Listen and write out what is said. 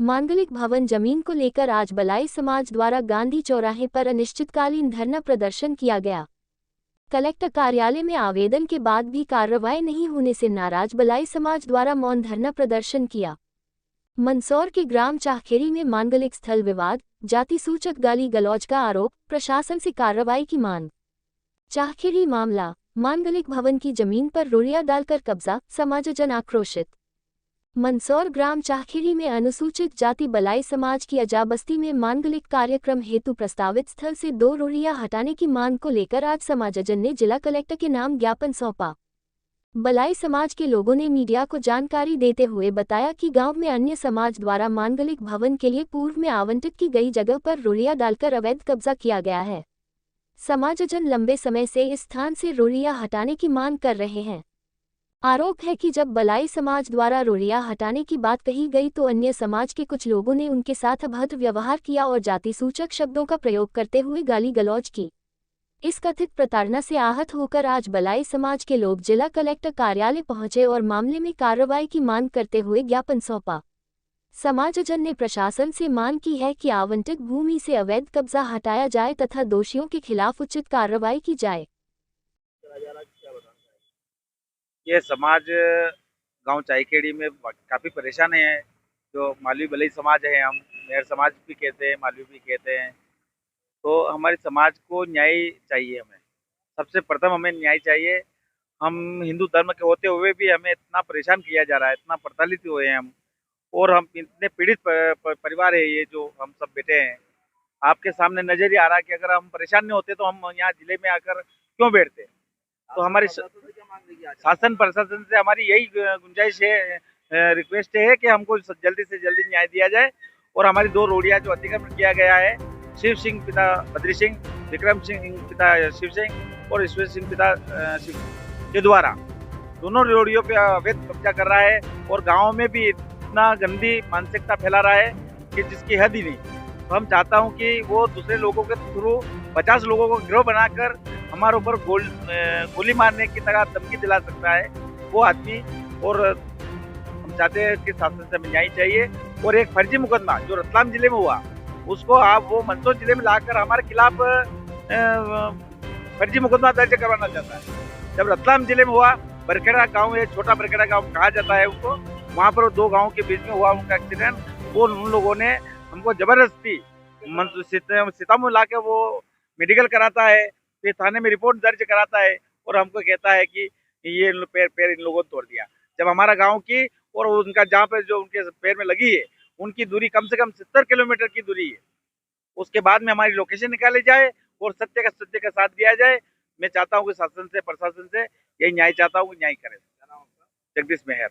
मांगलिक भवन जमीन को लेकर आज बलाई समाज द्वारा गांधी चौराहे पर अनिश्चितकालीन धरना प्रदर्शन किया गया। कलेक्टर कार्यालय में आवेदन के बाद भी कार्रवाई नहीं होने से नाराज बलाई समाज द्वारा मौन धरना प्रदर्शन किया। मंदसौर के ग्राम चाहखेड़ी में मांगलिक स्थल विवाद, जाति सूचक गाली गलौज का आरोप, प्रशासन से कार्रवाई की मांग। चाहखेड़ी मामला, मांगलिक भवन की जमीन पर रोड़ियां डालकर कब्जा, समाजजन आक्रोशित। मंदसौर ग्राम चाहखेड़ी में अनुसूचित जाति बलाई समाज की अजाबस्ती में मांगलिक कार्यक्रम हेतु प्रस्तावित स्थल से 2 रोड़ियां हटाने की मांग को लेकर आज समाजजन ने जिला कलेक्टर के नाम ज्ञापन सौंपा। बलाई समाज के लोगों ने मीडिया को जानकारी देते हुए बताया कि गांव में अन्य समाज द्वारा मांगलिक भवन के लिए पूर्व में आवंटित की गई जगह पर रोड़ियां डालकर अवैध कब्जा किया गया है। समाजजन लंबे समय से इस स्थान से रोड़ियां हटाने की मांग कर रहे हैं। आरोप है कि जब बलाई समाज द्वारा रोड़ियां हटाने की बात कही गई तो अन्य समाज के कुछ लोगों ने उनके साथ अभद्र व्यवहार किया और जाति सूचक शब्दों का प्रयोग करते हुए गाली गलौज की। इस कथित प्रताड़ना से आहत होकर आज बलाई समाज के लोग जिला कलेक्टर कार्यालय पहुंचे और मामले में कार्रवाई की मांग करते हुए ज्ञापन सौंपा। समाजजन ने प्रशासन से मांग की है कि आवंटित भूमि से अवैध कब्जा हटाया जाए तथा दोषियों के खिलाफ उचित कार्रवाई की जाए। ये समाज गांव चाईखेड़ी में काफ़ी परेशान है। जो मालवी बलई समाज है, हम मेहर समाज भी कहते हैं, मालवी भी कहते हैं। तो हमारे समाज को न्याय चाहिए। हमें सबसे प्रथम हमें न्याय चाहिए। हम हिंदू धर्म के होते हुए भी हमें इतना परेशान किया जा रहा है, इतना प्रताड़ित हुए हैं हम, और हम इतने पीड़ित परिवार है ये जो हम सब बैठे हैं। आपके सामने नजर ही आ रहा है कि अगर हम परेशान नहीं होते तो हम यहाँ जिले में आकर क्यों बैठते। तो हमारी शासन प्रशासन से हमारी यही गुंजाइश है, रिक्वेस्ट है कि हमको जल्दी से जल्दी न्याय दिया जाए और हमारी 2 रोड़ियां जो अतिक्रमण किया गया है, शिव सिंह पिता बद्री सिंह, विक्रम सिंह पिता शिव सिंह और ईश्वर सिंह पिता शिव के द्वारा दोनों रोड़ियों पे अवैध कब्जा कर रहा है और गाँव में भी इतना गंदी मानसिकता फैला रहा है कि जिसकी हद ही नहीं। तो हम चाहता हूँ कि वो दूसरे लोगों के थ्रू 50 लोगों को गिरोह बनाकर हमारे ऊपर गोली मारने की तरह धमकी दिला सकता है वो आदमी। और हम चाहते हैं कि शासन से न्याय चाहिए। और एक फर्जी मुकदमा जो रतलाम जिले में हुआ उसको आप वो मंदसौर जिले में लाकर हमारे खिलाफ फर्जी मुकदमा दर्ज करवाना चाहता है। जब रतलाम जिले में हुआ, बरखेड़ा गाँव है, छोटा बरखेड़ा गाँव कहा जाता है उसको, वहाँ पर 2 गाँव के बीच में हुआ उनका एक्सीडेंट। वो उन लोगों ने हमको जबरदस्ती सीतामऊ ला के वो मेडिकल कराता है, फिर थाने में रिपोर्ट दर्ज कराता है और हमको कहता है कि ये पैर इन लोगों ने तोड़ दिया। जब हमारा गांव की और उनका जहाँ पे जो उनके पैर में लगी है उनकी दूरी कम से कम 70 किलोमीटर की दूरी है। उसके बाद में हमारी लोकेशन निकाली जाए और सत्य का साथ दिया जाए। मैं चाहता हूँ कि शासन से प्रशासन से यही न्याय चाहता हूँ कि न्याय करें। जगदीश मेहर।